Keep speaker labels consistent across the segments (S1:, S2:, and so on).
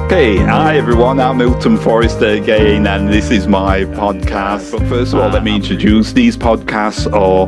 S1: Hey, hi everyone, I'm Milton Forrester again, and this is my podcast. But first of all, let me introduce these podcasts are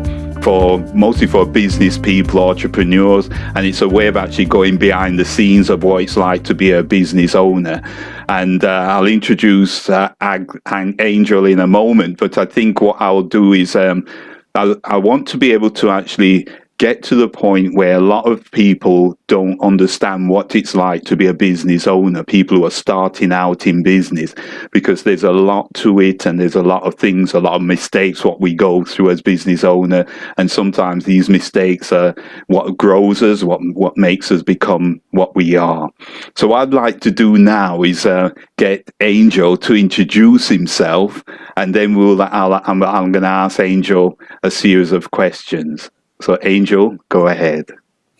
S1: mostly for business people, entrepreneurs, and it's a way of actually going behind the scenes of what it's like to be a business owner. And I'll introduce Angel in a moment, but I think what I'll do is I want to be able to actually get to the point where a lot of people don't understand what it's like to be a business owner, people who are starting out in business, because there's a lot to it and there's a lot of things, a lot of mistakes, what we go through as business owner. And sometimes these mistakes are what grows us, what makes us become what we are. So what I'd like to do now is get Angel to introduce himself, and then I'm going to ask Angel a series of questions. So, Angel, go ahead.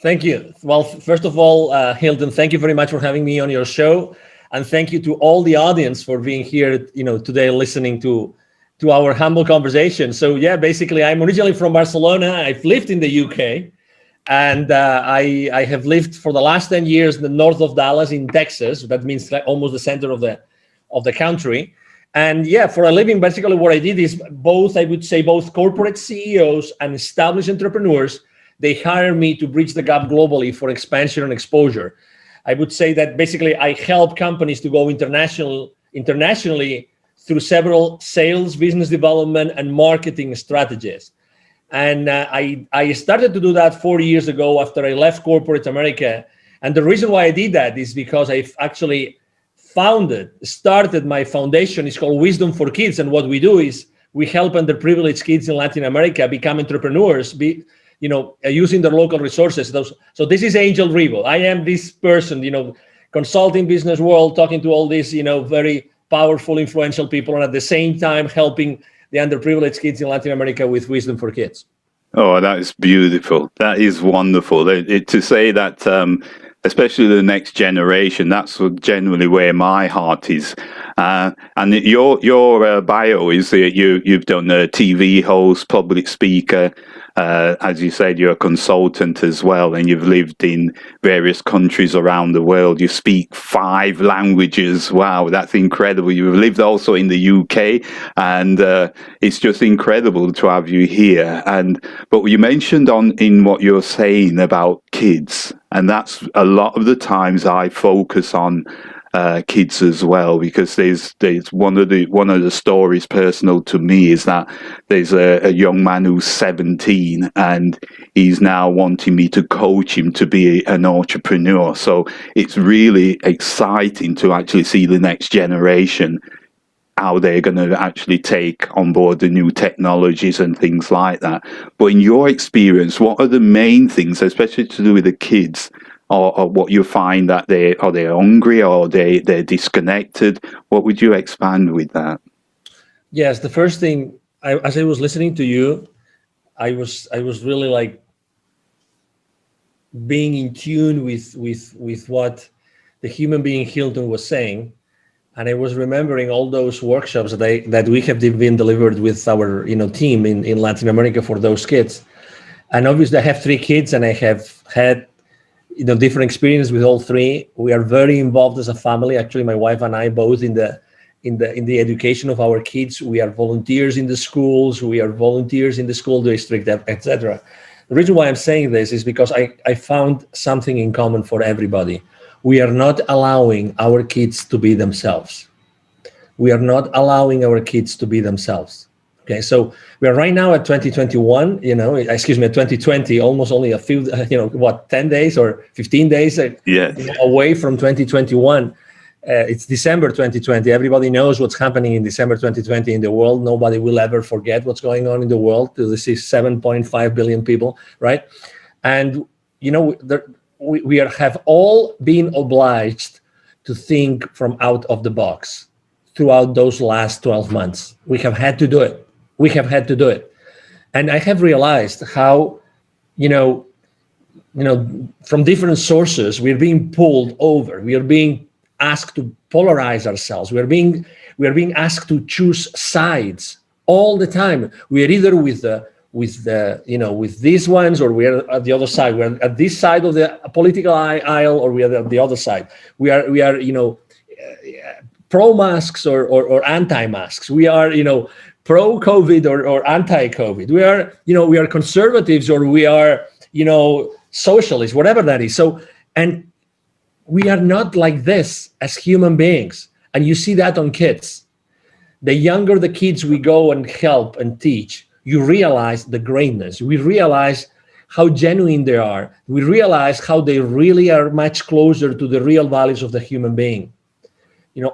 S2: Thank you. Well, first of all, Hilton, thank you very much for having me on your show, and thank you to all the audience for being here, today, listening to our humble conversation. So, yeah, basically, I'm originally from Barcelona. I've lived in the UK, and I have lived for the last 10 years in the north of Dallas, in Texas. That means like almost the center of the country. And yeah, for a living, basically what I did is both corporate CEOs and established entrepreneurs, they hire me to bridge the gap globally for expansion and exposure. I would say that basically I help companies to go internationally through several sales, business development, and marketing strategies. And I started to do that 4 years ago after I left corporate America. And the reason why I did that is because I've actually started my foundation. It's called Wisdom for Kids. And what we do is we help underprivileged kids in Latin America become entrepreneurs, using their local resources. So this is Angel Ribo. I am this person, consulting business world, talking to all these, very powerful, influential people, and at the same time helping the underprivileged kids in Latin America with Wisdom for Kids.
S1: Oh, that is beautiful. That is wonderful. To say that, especially the next generation, that's generally where my heart is. And your bio is that you've done a TV host, public speaker. As you said, you're a consultant as well, and you've lived in various countries around the world. You speak 5 languages. Wow, that's incredible. You've lived also in the UK, and it's just incredible to have you here. But you mentioned in what you're saying about kids, and that's a lot of the times I focus on kids as well, because there's one of the stories personal to me is that there's a young man who's 17 and he's now wanting me to coach him to be an entrepreneur. So it's really exciting to actually see the next generation, how they're going to actually take on board the new technologies and things like that. But in your experience, what are the main things, especially to do with the kids, or what you find that they're hungry or they're disconnected? What would you expand with that?
S2: Yes, the first thing, as I was listening to you, I was really like being in tune with what the human being Hilton was saying, and I was remembering all those workshops that we have been delivered with our team in Latin America for those kids. And obviously, I have 3 kids, and I have had different experience with all 3. We are very involved as a family. Actually, my wife and I both in the education of our kids. We are volunteers in the schools. We are volunteers in the school district, etc. The reason why I'm saying this is because I found something in common for everybody. We are not allowing our kids to be themselves. We are not allowing our kids to be themselves. Okay, so we are right now at 2021, at 2020, almost only a few, 10 days or 15 days away from 2021. It's December 2020. Everybody knows what's happening in December 2020 in the world. Nobody will ever forget what's going on in the world. This is 7.5 billion people, right? And, we have all been obliged to think from out of the box throughout those last 12 months. We have had to do it. And I have realized how, from different sources, we're being pulled over. We are being asked to polarize ourselves. We are being asked to choose sides all the time. We are either with these ones, or we are at the other side. We're at this side of the political aisle, or we are at the other side. We are pro masks or anti masks. We are, pro COVID or anti COVID. We are, we are conservatives or we are, socialists, whatever that is. So, and we are not like this as human beings. And you see that on kids. The younger the kids we go and help and teach, you realize the greatness. We realize how genuine they are. We realize how they really are much closer to the real values of the human being.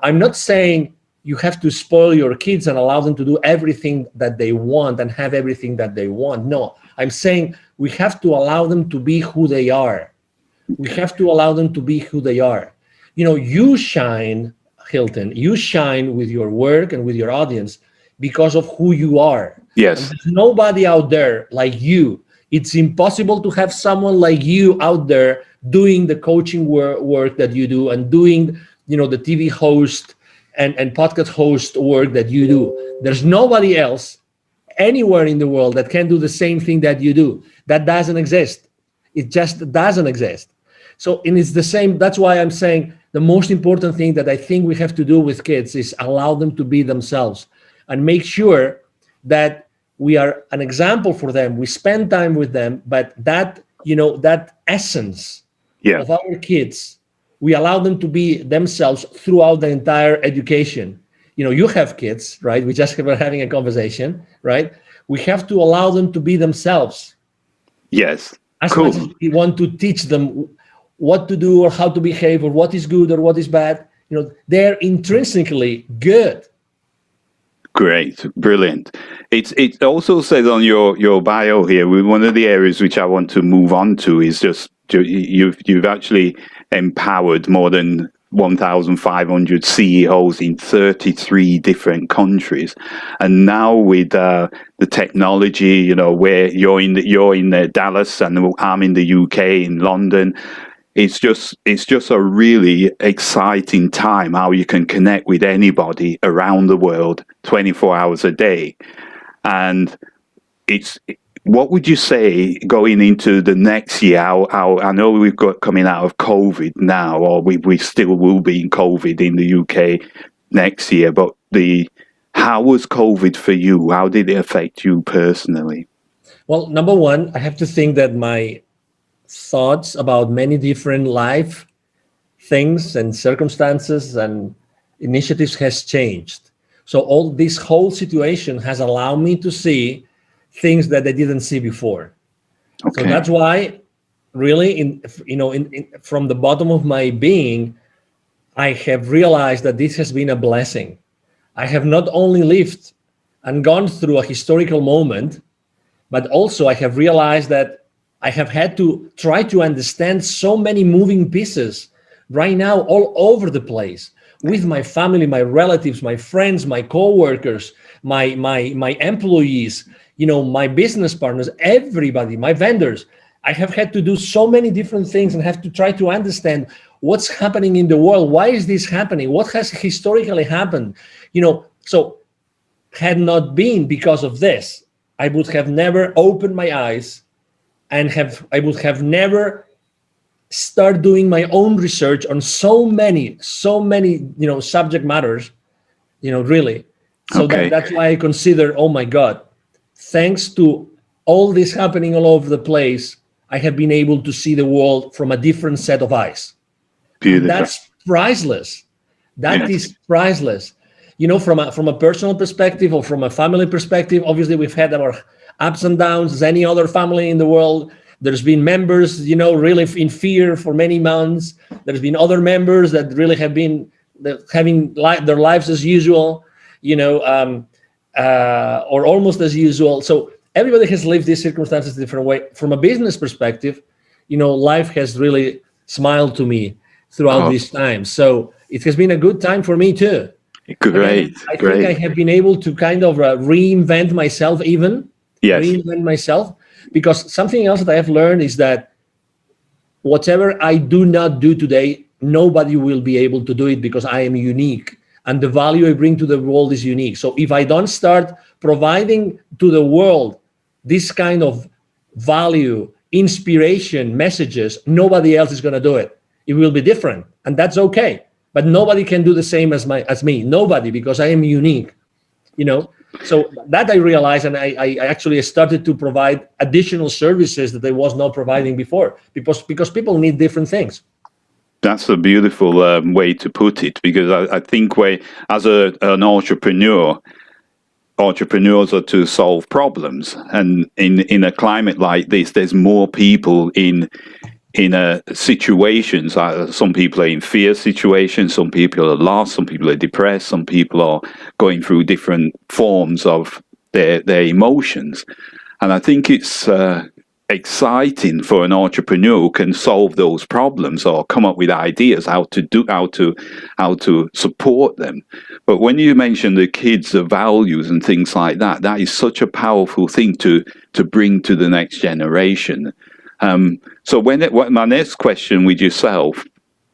S2: I'm not saying you have to spoil your kids and allow them to do everything that they want and have everything that they want. No, I'm saying we have to allow them to be who they are. We have to allow them to be who they are. You shine, Hilton, you shine with your work and with your audience because of who you are.
S1: Yes.
S2: And there's nobody out there like you. It's impossible to have someone like you out there doing the coaching work that you do and doing, the TV host and podcast host work that you do. There's nobody else anywhere in the world that can do the same thing that you do. That doesn't exist. It just doesn't exist. So, and it's the same. That's why I'm saying the most important thing that I think we have to do with kids is allow them to be themselves and make sure that we are an example for them. We spend time with them, but that, that essence of our kids, we allow them to be themselves throughout the entire education. You have kids, right? We just were having a conversation, right? We have to allow them to be themselves.
S1: Yes.
S2: As much as we want to teach them what to do or how to behave or what is good or what is bad, they're intrinsically good.
S1: Great, brilliant. It also says on your bio here, one of the areas which I want to move on to is just you've actually empowered more than 1,500 CEOs in 33 different countries, and now with the technology, where you're in Dallas and I'm in the UK in London. It's just a really exciting time how you can connect with anybody around the world 24 hours a day. And what would you say going into the next year? How I know we've got coming out of COVID now, or we still will be in COVID in the UK next year, but how was COVID for you? How did it affect you personally?
S2: Well, number one, I have to think that my thoughts about many different life things and circumstances and initiatives has changed. So all this whole situation has allowed me to see things that I didn't see before. Okay. So that's why really from the bottom of my being, I have realized that this has been a blessing. I have not only lived and gone through a historical moment, but also I have realized that I have had to try to understand so many moving pieces right now all over the place with my family, my relatives, my friends, my co-workers, my employees, my business partners, everybody, my vendors. I have had to do so many different things and have to try to understand what's happening in the world. Why is this happening? What has historically happened? So had not been because of this, I would have never opened my eyes and I would have never start doing my own research on so many, subject matters, really. So
S1: Okay.
S2: that's why I consider, oh my God, thanks to all this happening all over the place, I have been able to see the world from a different set of eyes.
S1: Beautiful.
S2: And that's priceless. That is priceless. From a personal perspective or from a family perspective, obviously we've had our ups and downs as any other family in the world. There's been members, really in fear for many months. There's been other members that really have been having their lives as usual, or almost as usual. So everybody has lived these circumstances a different way. From a business perspective, life has really smiled to me throughout this time. So it has been a good time for me too.
S1: Great.
S2: I think I have been able to kind of reinvent myself because something else that I have learned is that whatever I do not do today, nobody will be able to do it because I am unique and the value I bring to the world is unique. So if I don't start providing to the world this kind of value, inspiration, messages, nobody else is going to do it. It will be different, and that's okay. but nobody can do the same as me. Nobody, because I am unique. So that I realized, and I actually started to provide additional services that I was not providing before, because people need different things.
S1: That's a beautiful way to put it, because I think as an entrepreneur, entrepreneurs are to solve problems, and in a climate like this, there's more people in situations. Some people are in fear situations, some people are lost, some people are depressed, some people are going through different forms of their emotions. And I think it's exciting for an entrepreneur who can solve those problems or come up with ideas how to support them. But when you mention the kids, the values and things like that, that is such a powerful thing to bring to the next generation. So my next question with yourself,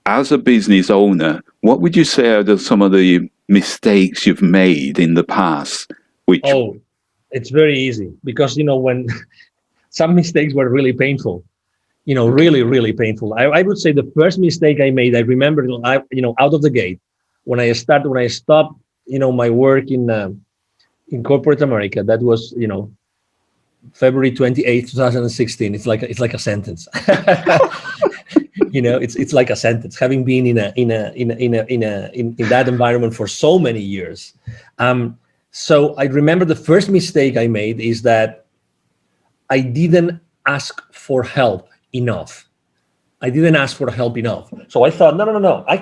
S1: as a business owner, what would you say are some of the mistakes you've made in the past?
S2: It's very easy, because when some mistakes were really painful,
S1: Okay.
S2: really, really painful. I would say the first mistake I made, I remember, out of the gate, when I stopped, my work in corporate America. That was, February 28th, 2016. It's like a sentence. It's like a sentence. Having been in that environment for so many years. So I remember the first mistake I made is that I didn't ask for help enough. So I thought, no. I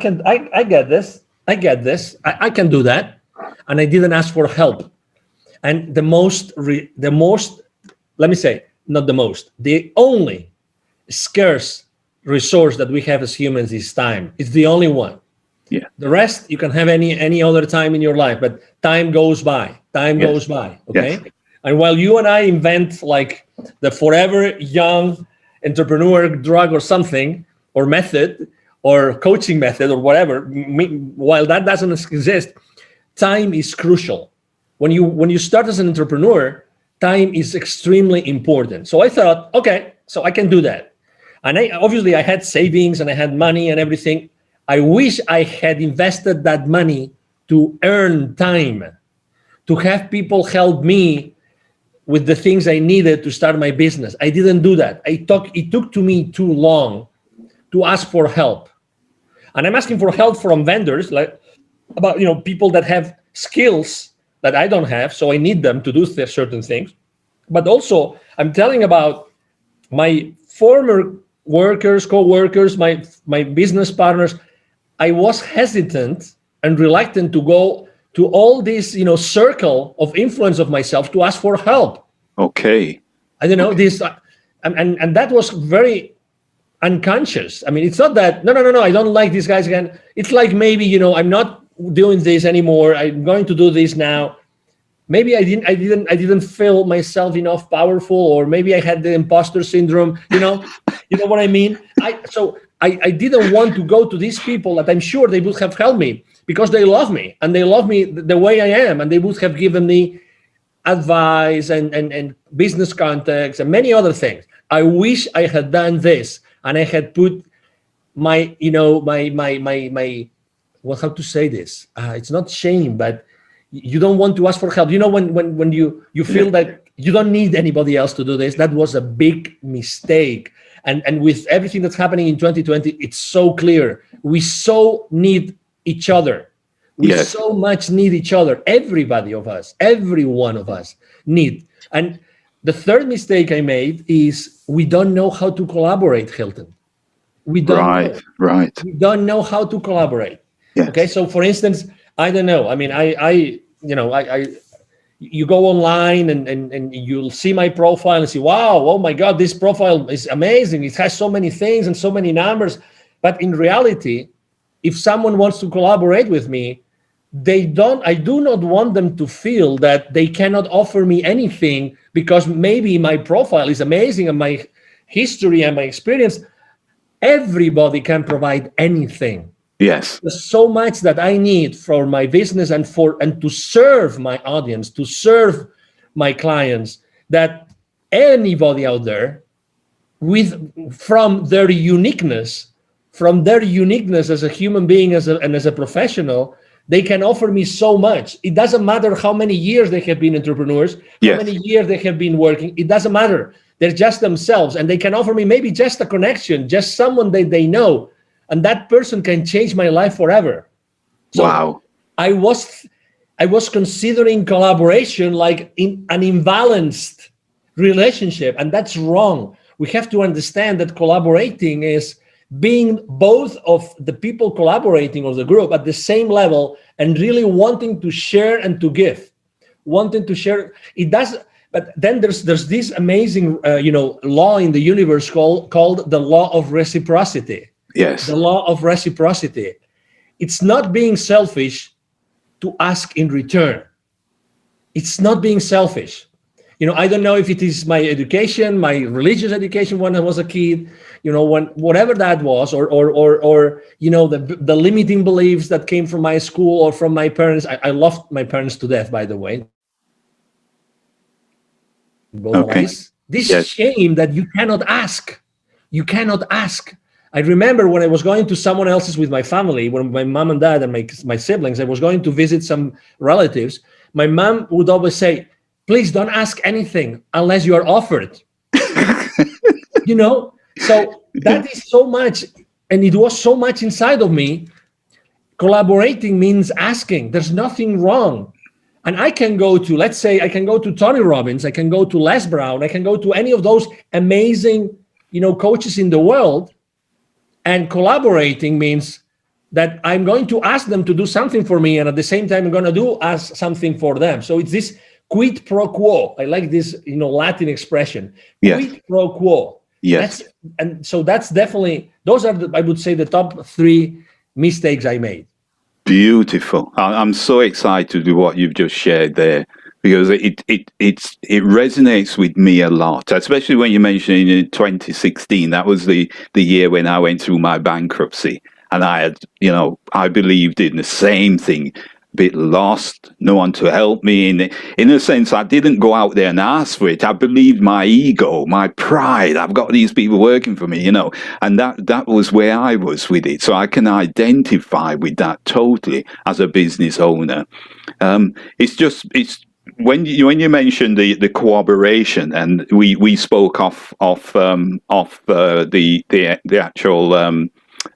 S2: get this. I can do that. And I didn't ask for help. And the only scarce resource that we have as humans is time. It's the only one.
S1: Yeah.
S2: The rest you can have any other time in your life, but time goes by. Okay.
S1: Yes.
S2: And while you and I invent like the forever young entrepreneur drug or something, or method, or coaching method, or whatever, while that doesn't exist, time is crucial. When you start as an entrepreneur, time is extremely important. So I thought, okay, so I can do that. And I had savings and I had money and everything. I wish I had invested that money to earn time, to have people help me with the things I needed to start my business. I didn't do that. It took to me too long to ask for help. And I'm asking for help from vendors, about people that have skills that I don't have, so I need them to do certain things. But also, I'm telling about my former workers, co-workers, my business partners. I was hesitant and reluctant to go to all this, circle of influence of myself to ask for help.
S1: Okay.
S2: I don't know this, and that was very unconscious. I mean, it's not that no, I don't like these guys again. It's like maybe I'm not doing this anymore. I'm going to do this now. Maybe I didn't feel myself enough powerful, or maybe I had the imposter syndrome. You know what I mean? I didn't want to go to these people that I'm sure they would have helped me, because they love me and they love me the way I am, and they would have given me advice and business contacts and many other things. I wish I had done this, and I had put my well, how to say this? It's not shame, but you don't want to ask for help. When you feel that you don't need anybody else to do this. That was a big mistake. And with everything that's happening in 2020, it's so clear. We so need each other. We so much need each other. Everybody of us, every one of us need. And the third mistake I made is we don't know how to collaborate, Hilton. We don't know.
S1: Right.
S2: We don't know how to collaborate.
S1: Yes.
S2: Okay. So for instance, I don't know. I mean, you go online and you'll see my profile and say, wow, oh my God, this profile is amazing. It has so many things and so many numbers. But in reality, if someone wants to collaborate with me, I do not want them to feel that they cannot offer me anything, because maybe my profile is amazing and my history and my experience. Everybody can provide anything.
S1: Yes.
S2: There's so much that I need for my business and to serve my audience, to serve my clients, that anybody out there from their uniqueness, from their uniqueness as a human being, and as a professional, they can offer me so much. It doesn't matter how many years they have been entrepreneurs, how
S1: Yes.
S2: many years they have been working. It doesn't matter. They're just themselves, and they can offer me maybe just a connection, just someone that they know, and that person can change my life forever. So
S1: Wow.
S2: I was considering collaboration like in an imbalanced relationship, and that's wrong. We have to understand that collaborating is being both of the people collaborating or the group at the same level and really wanting to share and to give, wanting to share. It does, but then there's this amazing law in the universe called the law of reciprocity.
S1: Yes.
S2: The law of reciprocity. It's not being selfish to ask in return. It's not being selfish. I don't know if it is my education, my religious education when I was a kid, whatever that was, or the limiting beliefs that came from my school or from my parents. I loved my parents to death, by the way.
S1: Okay.
S2: This
S1: Yes.
S2: shame that you cannot ask. You cannot ask. I remember when I was going to someone else's with my family, when my mom and dad and my siblings, I was going to visit some relatives. My mom would always say, please don't ask anything unless you are offered. So that is so much, and it was so much inside of me. Collaborating means asking. There's nothing wrong. And I can go to, let's say, I can go to Tony Robbins, I can go to Les Brown, I can go to any of those amazing, coaches in the world. And collaborating means that I'm going to ask them to do something for me, and at the same time, I'm going to ask something for them. So it's this quid pro quo. I like this, Latin expression.
S1: Yes.
S2: Quid pro quo.
S1: Yes.
S2: That's definitely, those are, I would say, the top 3 mistakes I made.
S1: Beautiful. I'm so excited with what you've just shared there, because it resonates with me a lot, especially when you mentioned in 2016. That was the year when I went through my bankruptcy, and I had, I believed in the same thing. A bit lost, no one to help me. In a sense, I didn't go out there and ask for it. I believed my ego, my pride. I've got these people working for me, and that was where I was with it. So I can identify with that totally as a business owner. It's when you mentioned the cooperation, and we spoke off the actual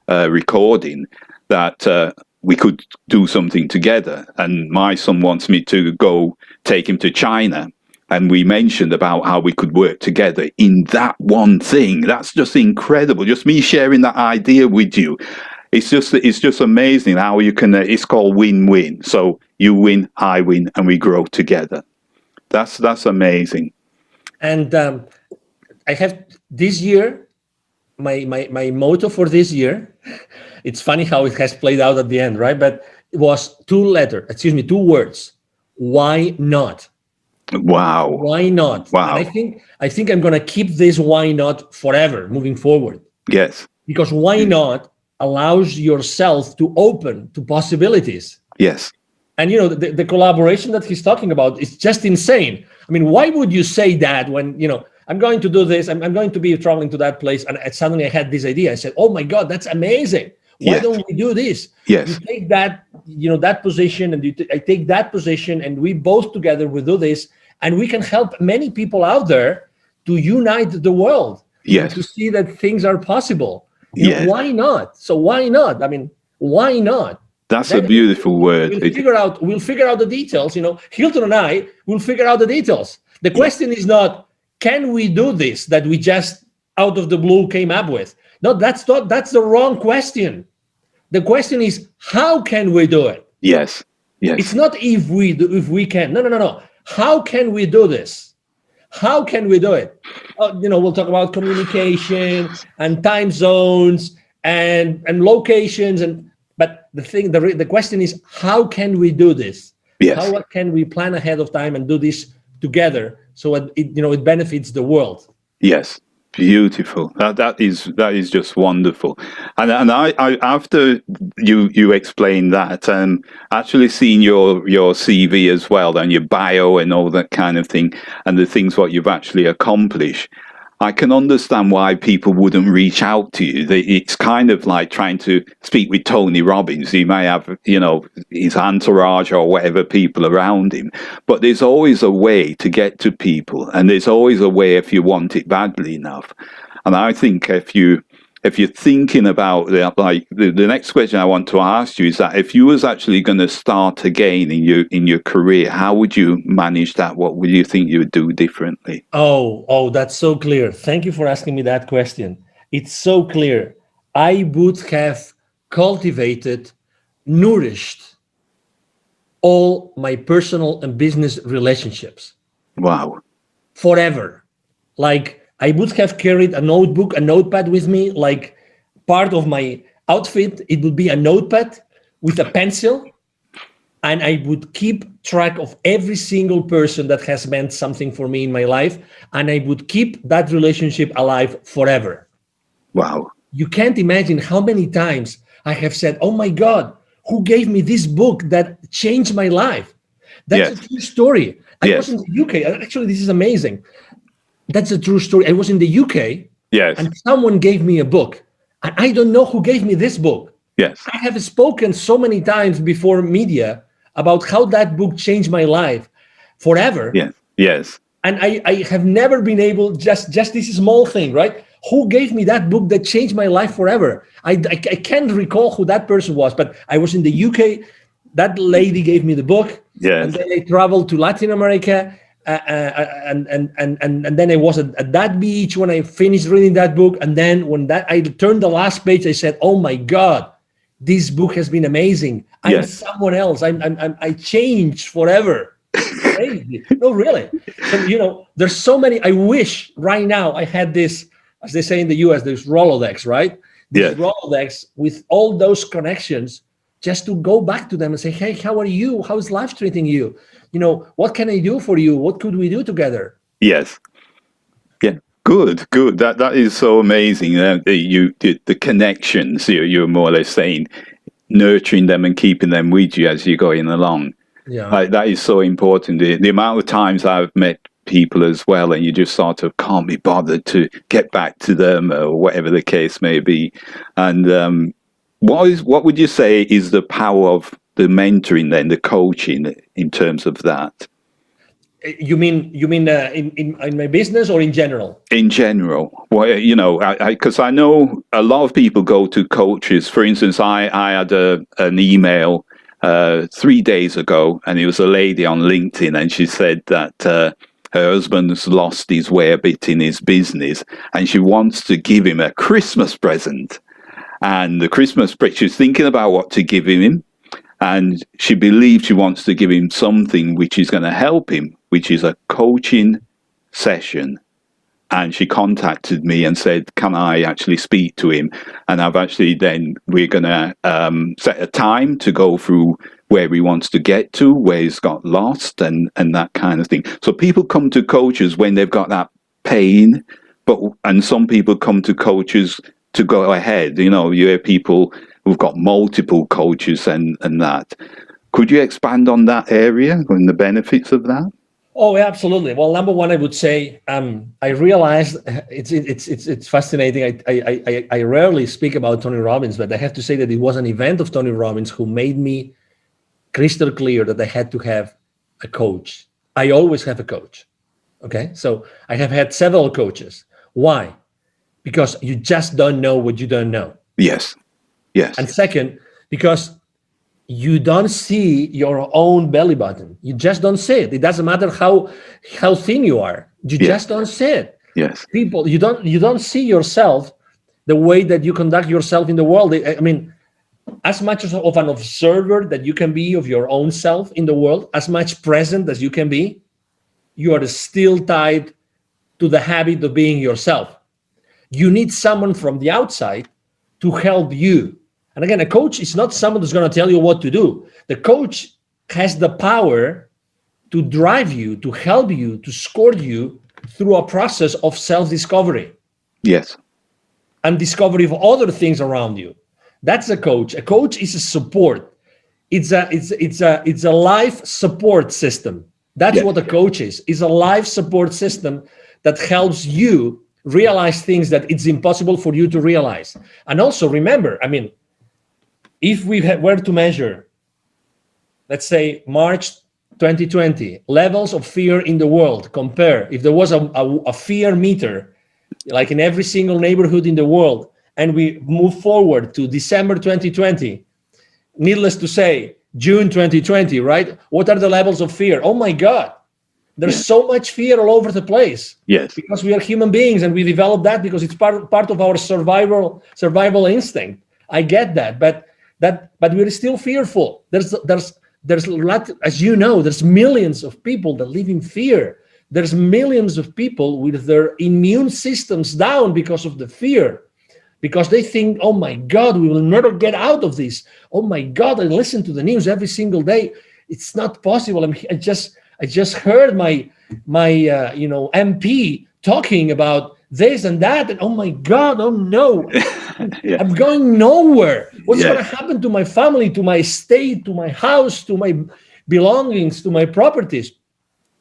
S1: recording that. We could do something together. And my son wants me to go take him to China. And we mentioned about how we could work together in that one thing. That's just incredible. Just me sharing that idea with you. It's just amazing how you can, it's called win-win. So you win, I win, and we grow together. That's amazing.
S2: And I have this year, my motto for this year, it's funny how it has played out at the end, right? But it was 2 words. Why not?
S1: Wow.
S2: Why not?
S1: Wow.
S2: And I think I'm going to keep this why not forever moving forward.
S1: Yes.
S2: Because why not allows yourself to open to possibilities.
S1: Yes.
S2: And the collaboration that he's talking about is just insane. I mean, why would you say that when, I'm going to do this, I'm going to be traveling to that place, and suddenly I had this idea. I said, oh my God, that's amazing. Why don't we do this?
S1: Yes.
S2: You take that, that position, and I take that position, and we both together will do this, and we can help many people out there to unite the world.
S1: Yes.
S2: To see that things are possible.
S1: Yes.
S2: Why not? So why not? I mean, why not?
S1: That's then a beautiful word.
S2: We'll figure out the details. Hilton and I will figure out the details. The question is not, can we do this that we just out of the blue came up with? No, that's the wrong question. The question is, how can we do it?
S1: Yes. Yes.
S2: It's not if we can. No. How can we do this? How can we do it? We'll talk about communication and time zones and locations, but the question is, how can we do this?
S1: Yes.
S2: How can we plan ahead of time and do this together so it benefits the world?
S1: Yes. Beautiful. That is just wonderful. And I after you explained that, actually seeing your CV as well and your bio and all that kind of thing, and the things what you've actually accomplished, I can understand why people wouldn't reach out to you. It's kind of like trying to speak with Tony Robbins. He may have, his entourage or whatever people around him, but there's always a way to get to people, and there's always a way if you want it badly enough. And I think if you're thinking about the next question I want to ask you is that if you was actually going to start again in your career, how would you manage that? What would you think you would do differently?
S2: Oh, that's so clear. Thank you for asking me that question. It's so clear. I would have cultivated, nourished all my personal and business relationships.
S1: Wow.
S2: Forever. Like, I would have carried a notebook, a notepad with me, like part of my outfit. It would be a notepad with a pencil, and I would keep track of every single person that has meant something for me in my life, and I would keep that relationship alive forever.
S1: Wow.
S2: You can't imagine how many times I have said, oh my God, who gave me this book that changed my life? That's a true story. I was in the UK. Actually, this is amazing. That's a true story. I was in the UK, and someone gave me a book, and I don't know who gave me this book.
S1: Yes.
S2: I have spoken so many times before media about how that book changed my life forever.
S1: Yes.
S2: And I have never been able, just this small thing, right? Who gave me that book that changed my life forever? I can't recall who that person was, but I was in the UK. That lady gave me the book.
S1: Yes.
S2: And then I traveled to Latin America. And then I was at that beach when I finished reading that book. And then when I turned the last page, I said, "Oh my God, this book has been amazing. I'm someone else. I changed forever." Crazy. No, really. So, there's so many. I wish right now I had this, as they say in the US, there's Rolodex, right? This Rolodex with all those connections, just to go back to them and say, "Hey, how are you? How is life treating you? What can I do for you? What could we do together?"
S1: Yes. Yeah. Good. That is so amazing. The connections you're more or less saying, nurturing them and keeping them with you as you're going along.
S2: Yeah.
S1: That is so important. The amount of times I've met people as well, and you just sort of can't be bothered to get back to them or whatever the case may be. And what would you say is the power of the mentoring then, the coaching in terms of that?
S2: You mean in my business or in general?
S1: In general, well, because I know a lot of people go to coaches. For instance, I had an email 3 days ago, and it was a lady on LinkedIn, and she said that her husband's lost his way a bit in his business, and she wants to give him a Christmas present. And the Christmas present, she's thinking about what to give him, and she believes she wants to give him something which is going to help him, which is a coaching session. And she contacted me and said, can I actually speak to him? And we're going to set a time to go through where he wants to get to, where he's got lost, and that kind of thing. So people come to coaches when they've got that pain, and some people come to coaches to go ahead. You hear people who've got multiple coaches and that. Could you expand on that area and the benefits of that?
S2: Oh, absolutely. Well, number one, I would say I realized it's fascinating. I rarely speak about Tony Robbins, but I have to say that it was an event of Tony Robbins who made me crystal clear that I had to have a coach. I always have a coach. Okay, so I have had several coaches. Why? Because you just don't know what you don't know.
S1: Yes.
S2: And second, because you don't see your own belly button. You just don't see it. It doesn't matter how thin you are. You just don't see it.
S1: Yes.
S2: People, you don't see yourself the way that you conduct yourself in the world. I mean, as much of an observer that you can be of your own self in the world, as much present as you can be, you are still tied to the habit of being yourself. You need someone from the outside to help you. And again, a coach is not someone who's going to tell you what to do. The coach has the power to drive you, to help you, to score you through a process of self-discovery.
S1: Yes.
S2: And discovery of other things around you. That's a coach. A coach is a support. It's a life support system. That's what a coach is. It's a life support system that helps you realize things that it's impossible for you to realize. And also remember, I mean, if we were to measure, let's say March 2020, levels of fear in the world, compare, if there was a fear meter, like in every single neighborhood in the world, and we move forward to December 2020, needless to say, June 2020, right? What are the levels of fear? Oh my God, there's so much fear all over the place.
S1: Yes.
S2: Because we are human beings and we develop that because it's part of our survival instinct. I get that, but we're still fearful. There's a lot, as you know, there's millions of people that live in fear. There's millions of people with their immune systems down because of the fear. Because they think, oh my God, we will never get out of this. Oh my God, I listen to the news every single day. It's not possible. I mean, I just heard my MP talking about this and that, and oh my God, oh no, I'm going nowhere. What's going to happen to my family, to my estate, to my house, to my belongings, to my properties?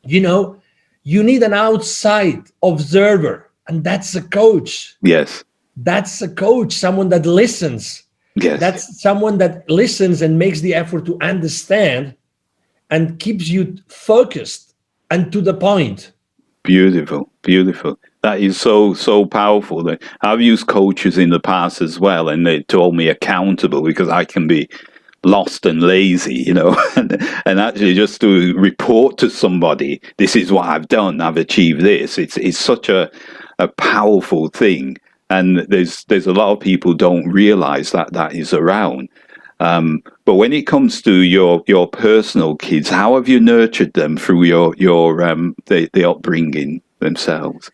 S2: You know, you need an outside observer, and that's a coach.
S1: Yes.
S2: That's a coach, someone that listens.
S1: Yes.
S2: That's someone that listens and makes the effort to understand and keeps you focused and to the point.
S1: Beautiful, beautiful. That is so powerful. I've used coaches in the past as well, and they told me accountable because I can be lost and lazy, you know, and actually just to report to somebody, this is what I've done, I've achieved this. It's such a powerful thing. And there's a lot of people don't realize that is around. But when it comes to your personal kids, how have you nurtured them through your the upbringing themselves?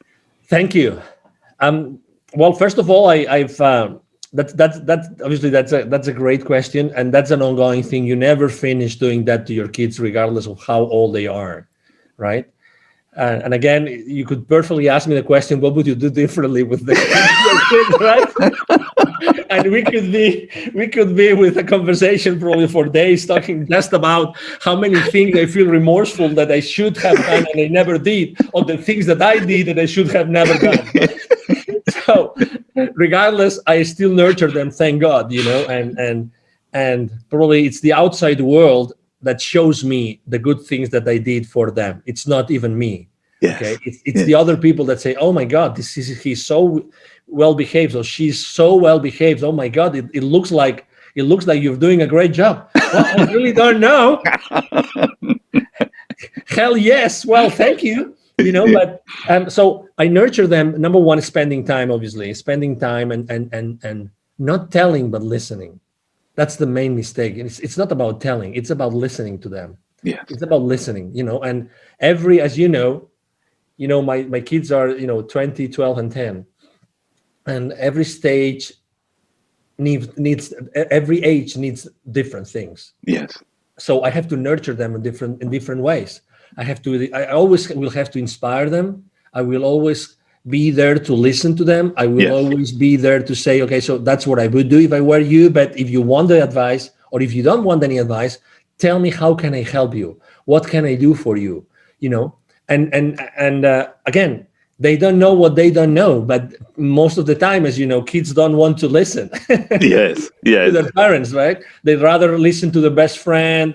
S2: Thank you. Well, first of all, I've that's obviously that's a great question, and that's an ongoing thing. You never finish doing that to your kids, regardless of how old they are, right? And again, you could perfectly ask me the question, what would you do differently with the kids, right? And we could be with a conversation probably for days talking just about how many things I feel remorseful that I should have done and I never did, or the things that I did that I should have never done. Right? So regardless, I still nurture them, thank God, you know, and probably it's the outside world that shows me the good things that I did for them. It's not even me.
S1: Yes.
S2: Okay, it's the other people that say, "Oh my God, he's so well behaved, or she's so well behaved. Oh my God, it looks like you're doing a great job." Well, I really don't know. Hell yes. Well, thank you. You know, but so I nurture them. Number one, spending time, obviously, spending time and not telling but listening. That's the main mistake. It's not about telling, it's about listening to them.
S1: Yeah.
S2: It's about listening, you know, and as you know, my kids are, 20, 12, and 10. And every stage every age needs different things.
S1: Yes.
S2: So I have to nurture them in different ways. I always will have to inspire them. I will always be there to listen to them. I will always be there to say, okay, so that's what I would do if I were you. But if you want the advice, or if you don't want any advice, tell me, how can I help you? What can I do for you? You know, and again, they don't know what they don't know. But most of the time, as you know, kids don't want to listen.
S1: Yes.
S2: To their parents, right? They'd rather listen to their best friend.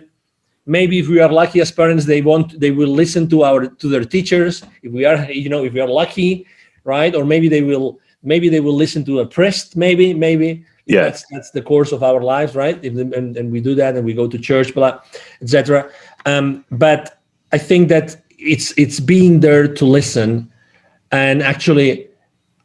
S2: Maybe if we are lucky as parents, they will listen to their teachers. If we are lucky, right? Or maybe they will listen to a priest. Maybe.
S1: Yes.
S2: That's the course of our lives, right? And we do that, and we go to church, blah, etc. But I think that it's being there to listen, and actually,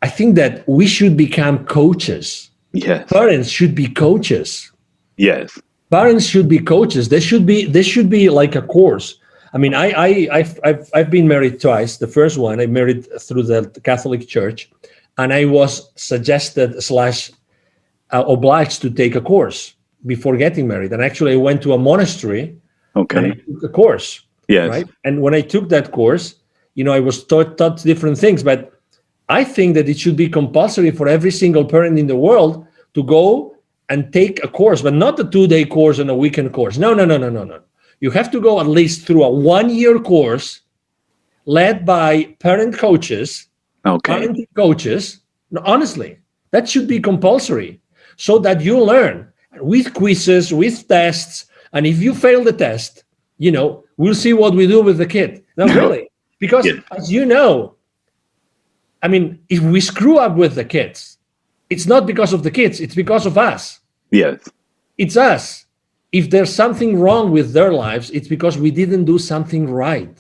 S2: I think that we should become coaches.
S1: Yes.
S2: Parents should be coaches.
S1: Yes.
S2: Parents should be coaches. There should be like a course. I mean, I've been married twice. The first one I married through the Catholic Church, and I was suggested / obliged to take a course before getting married. And actually, I went to a monastery.
S1: Okay.
S2: And I took a course.
S1: Yes.
S2: Right. And when I took that course, I was taught different things. But I think that it should be compulsory for every single parent in the world to go and take a course, but not a 2-day course and a weekend course. No. You have to go at least through a 1-year course led by parent coaches
S1: Okay.
S2: Parenting coaches, no, honestly, that should be compulsory so that you learn with quizzes, with tests. And if you fail the test, we'll see what we do with the kid. No, really. Because
S1: Yes.
S2: as you know, I mean, if we screw up with the kids, it's not because of the kids, it's because of us.
S1: Yes.
S2: It's us. If there's something wrong with their lives, it's because we didn't do something right.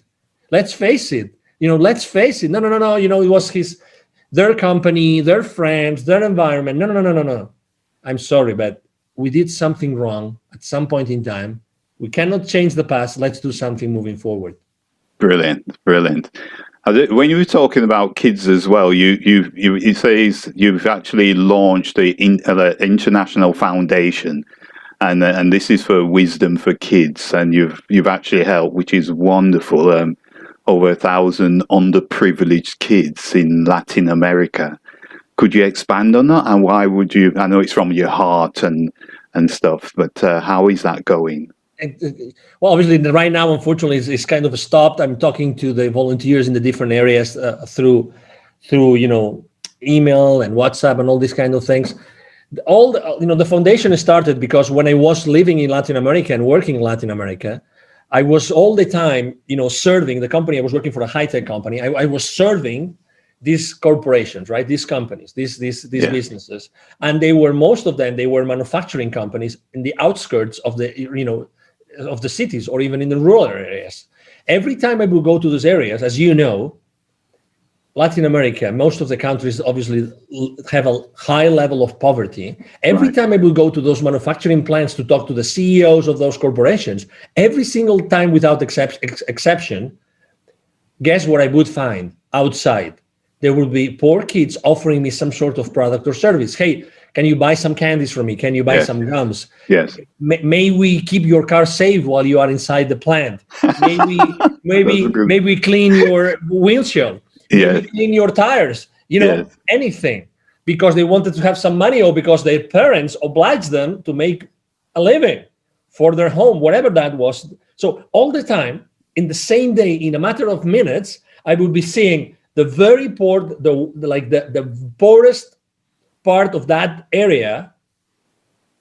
S2: Let's face it. Let's face it. No, no, no, no. It was their company, their friends, their environment. No, no, no, no, no, no. I'm sorry, but we did something wrong at some point in time. We cannot change the past. Let's do something moving forward.
S1: Brilliant. Brilliant. When you were talking about kids as well, you say you've actually launched the International Foundation, and this is for wisdom for kids, and you've actually helped, which is wonderful. Over 1,000 underprivileged kids in Latin America. Could you expand on that? And why would you? I know it's from your heart and stuff, but how is that going?
S2: Well, obviously, right now, unfortunately, it's kind of stopped. I'm talking to the volunteers in the different areas through email and WhatsApp and all these kind of things. The foundation started because when I was living in Latin America and working in Latin America, I was all the time, serving the company. I was working for a high-tech company. I was serving these corporations, right? These companies, these businesses, and most of them they were manufacturing companies in the outskirts of the cities or even in the rural areas. Every time I would go to those areas, as you know, Latin America, most of the countries obviously have a high level of poverty. Every time I would go to those manufacturing plants to talk to the CEOs of those corporations, every single time without exception, guess what I would find outside? There would be poor kids offering me some sort of product or service. Hey, can you buy some candies for me? Can you buy some gums?
S1: Yes.
S2: May we keep your car safe while you are inside the plant? Maybe clean your windshield. Maybe clean your tires. Anything, because they wanted to have some money or because their parents obliged them to make a living for their home, whatever that was. So all the time, in the same day, in a matter of minutes, I would be seeing the very poor, the poorest part of that area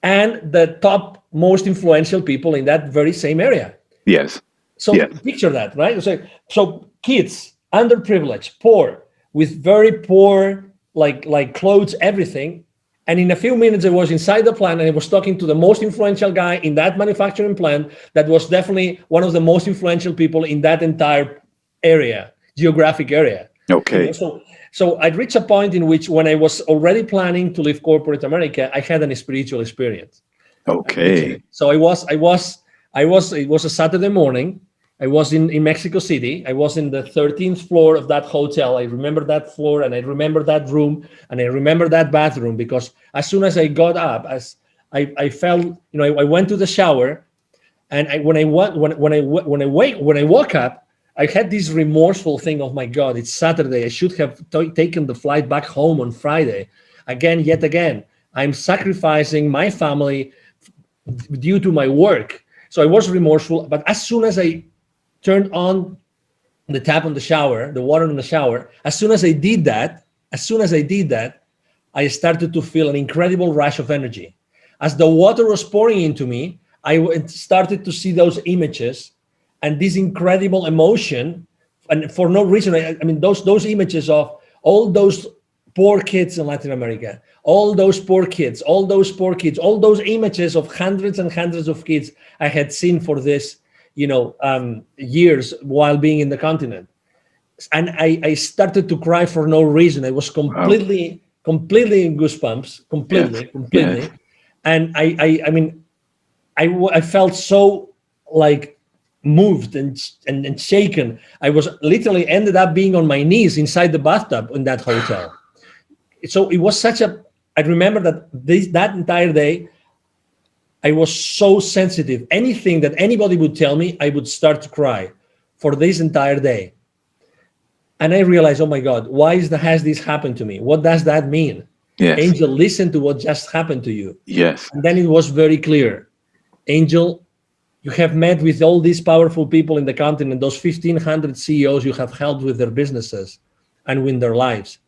S2: and the top most influential people in that very same area.
S1: Yes.
S2: So picture that, right? So kids, underprivileged, poor, with very poor like clothes, everything. And in a few minutes, I was inside the plant and I was talking to the most influential guy in that manufacturing plant that was definitely one of the most influential people in that entire area, geographic area.
S1: Okay.
S2: So I'd reached a point in which when I was already planning to leave corporate America, I had a spiritual experience.
S1: Okay.
S2: So it was a Saturday morning. I was in Mexico City. I was in the 13th floor of that hotel. I remember that floor and I remember that room and I remember that bathroom because as soon as I got up, as I felt, I went to the shower, and when I woke up, I had this remorseful thing of, my God, it's Saturday. I should have taken the flight back home on Friday. Yet again, I'm sacrificing my family due to my work. So I was remorseful. But as soon as I turned on the tap on the shower, the water in the shower, as soon as I did that, I started to feel an incredible rush of energy. As the water was pouring into me, I started to see those images and this incredible emotion, and for no reason. I mean, those images of all those poor kids in Latin America, all those images of hundreds and hundreds of kids I had seen for this, years while being in the continent. And I started to cry for no reason. I was completely in goosebumps, completely.
S1: Yes.
S2: And I felt so moved and shaken. I was literally ended up being on my knees inside the bathtub in that hotel. So it was I remember that entire day, I was so sensitive. Anything that anybody would tell me, I would start to cry for this entire day. And I realized, oh my God, why has this happened to me? What does that mean?
S1: Yes.
S2: Angel, listen to what just happened to you.
S1: Yes.
S2: And then it was very clear. Angel, you have met with all these powerful people in the continent, those 1,500 CEOs you have helped with their businesses and with their lives.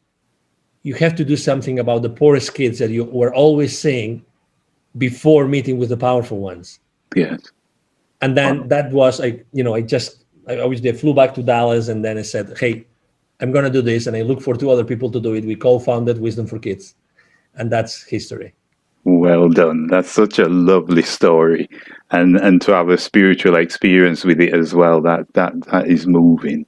S2: you have to do something about the poorest kids that you were always seeing before meeting with the powerful ones.
S1: Yes.
S2: And then that was, I obviously flew back to Dallas, and then I said, hey, I'm going to do this. And I looked for 2 other people to do it. We co-founded Wisdom for Kids. And that's history.
S1: Well done. That's such a lovely story. And to have a spiritual experience with it as well, that is moving.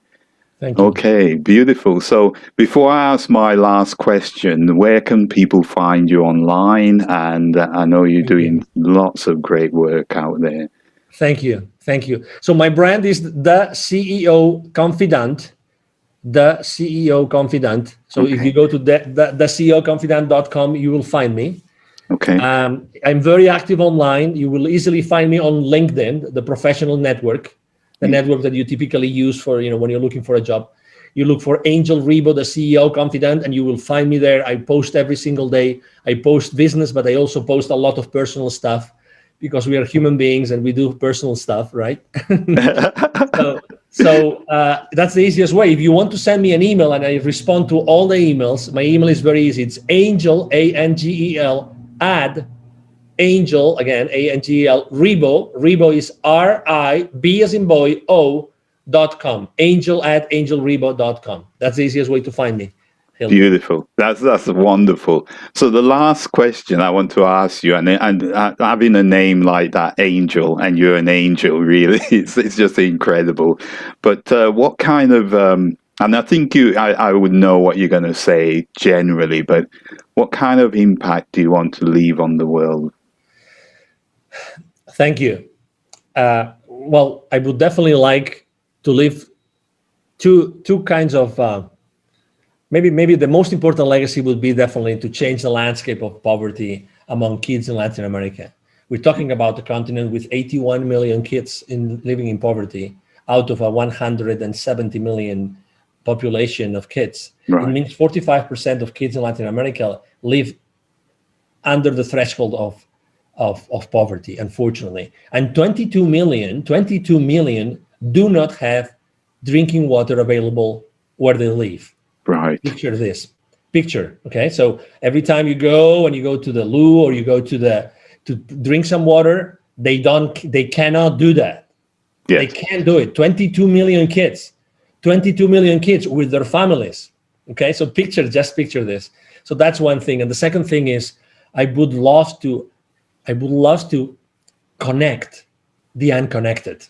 S2: Thank you.
S1: Okay, beautiful. So before I ask my last question, where can people find you online? And I know you're doing lots of great work out there.
S2: Thank you. So my brand is The CEO Confidant. The CEO Confidant. So if you go to theceoconfidant.com, you will find me.
S1: Okay.
S2: I'm very active online. You will easily find me on LinkedIn, the professional network, the network that you typically use for, when you're looking for a job. You look for Angel Ribo, the CEO Confidant, and you will find me there. I post every single day. I post business, but I also post a lot of personal stuff, because we are human beings and we do personal stuff, right? So that's the easiest way. If you want to send me an email and I respond to all the emails, my email is very easy. It's Angel, ANGEL, Angel, again, ANGEL, Ribo. Ribo is RIB as in boy, O.com. Angel@angelribo.com. That's the easiest way to find me.
S1: Beautiful. That's wonderful. So the last question I want to ask you, and having a name like that, Angel, and you're an angel, really, it's just incredible. But what kind of, and I think I would know what you're going to say generally, but what kind of impact do you want to leave on the world?
S2: Thank you. Well, I would definitely like to leave two kinds of, maybe the most important legacy would be definitely to change the landscape of poverty among kids in Latin America. We're talking about a continent with 81 million kids living in poverty out of a 170 million population of kids. Right. It means 45% of kids in Latin America live under the threshold of poverty, unfortunately. And 22 million do not have drinking water available where they live.
S1: Right.
S2: Picture this. Okay. So every time you go to the loo or you go to drink some water, they cannot do that. Yes. They can't do it. 22 million kids with their families. Okay. So picture this. So that's one thing. And the second thing is I would love to connect the unconnected.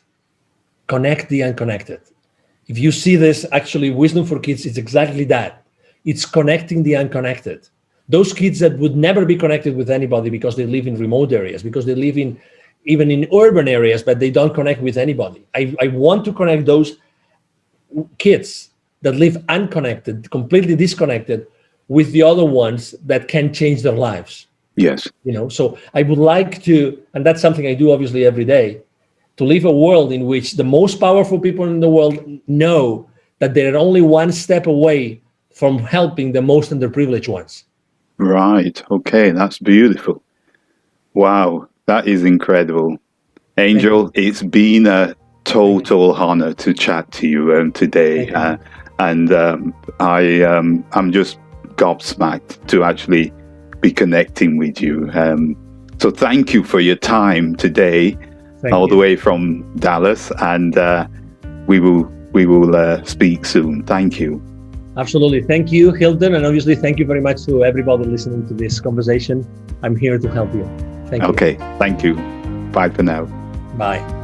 S2: If you see this, actually, Wisdom for Kids is exactly that. It's connecting the unconnected. Those kids that would never be connected with anybody because they live in remote areas, because they live even in urban areas, but they don't connect with anybody. I want to connect those kids that live unconnected, completely disconnected, with the other ones that can change their lives.
S1: Yes.
S2: So I would like to, and that's something I do obviously every day, to live a world in which the most powerful people in the world know that they're only one step away from helping the most underprivileged ones. Right.
S1: Okay. That's beautiful. Wow. That is incredible. Angel, it's been a total honor to chat to you today. And I'm just gobsmacked to actually be connecting with you. So thank you for your time today. The way from Dallas, and we will speak soon. Thank you.
S2: Absolutely. Thank you, Hilton, and obviously thank you very much to everybody listening to this conversation. I'm here to help you. Thank you.
S1: Okay. Thank you. Bye for now.
S2: Bye.